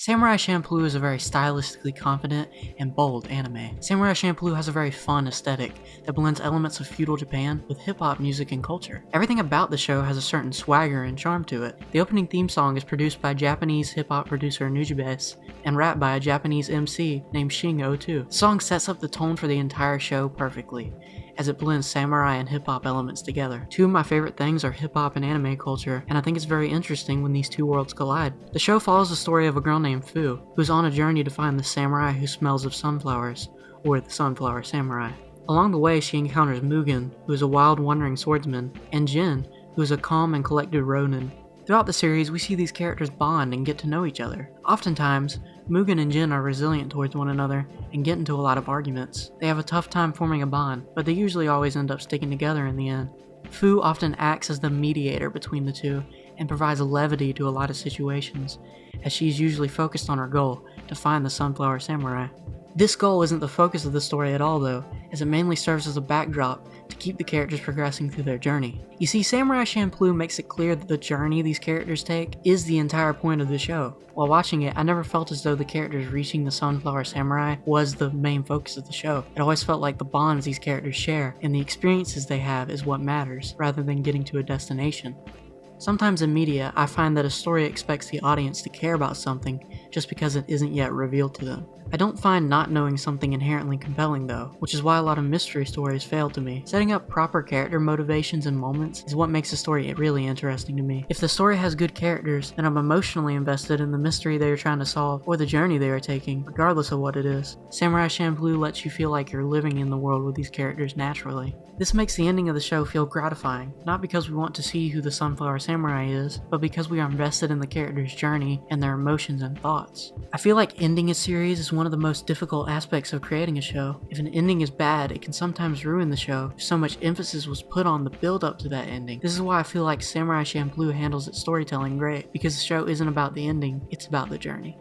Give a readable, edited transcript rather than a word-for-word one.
Samurai Champloo is a very stylistically confident and bold anime. Samurai Champloo has a very fun aesthetic that blends elements of feudal Japan with hip-hop music and culture. Everything about the show has a certain swagger and charm to it. The opening theme song is produced by Japanese hip-hop producer Nujabes and rapped by a Japanese MC named Shingo. The song sets up the tone for the entire show perfectly, as it blends samurai and hip-hop elements together. Two of my favorite things are hip-hop and anime culture, and I think it's very interesting when these two worlds collide. The show follows the story of a girl named Fu, who's on a journey to find the samurai who smells of sunflowers, or the Sunflower Samurai. Along the way, she encounters Mugen, who is a wild wandering swordsman, and Jin, who is a calm and collected ronin. Throughout the series, we see these characters bond and get to know each other. Oftentimes, Mugen and Jin are resilient towards one another and get into a lot of arguments. They have a tough time forming a bond, but they usually always end up sticking together in the end. Fu often acts as the mediator between the two and provides levity to a lot of situations, as she's usually focused on her goal, to find the Sunflower Samurai. This goal isn't the focus of the story at all though, as it mainly serves as a backdrop to keep the characters progressing through their journey. You see, Samurai Champloo makes it clear that the journey these characters take is the entire point of the show. While watching it, I never felt as though the characters reaching the Sunflower Samurai was the main focus of the show. It always felt like the bonds these characters share and the experiences they have is what matters, rather than getting to a destination. Sometimes in media, I find that a story expects the audience to care about something just because it isn't yet revealed to them. I don't find not knowing something inherently compelling though, which is why a lot of mystery stories fail to me. Setting up proper character motivations and moments is what makes a story really interesting to me. If the story has good characters, then I'm emotionally invested in the mystery they are trying to solve or the journey they are taking, regardless of what it is. Samurai Champloo lets you feel like you're living in the world with these characters naturally. This makes the ending of the show feel gratifying, not because we want to see who the Sunflower Samurai is, but because we are invested in the character's journey and their emotions and thoughts. I feel like ending a series is one of the most difficult aspects of creating a show. If an ending is bad, it can sometimes ruin the show if so much emphasis was put on the build up to that ending. This is why I feel like Samurai Champloo handles its storytelling great, because the show isn't about the ending, it's about the journey.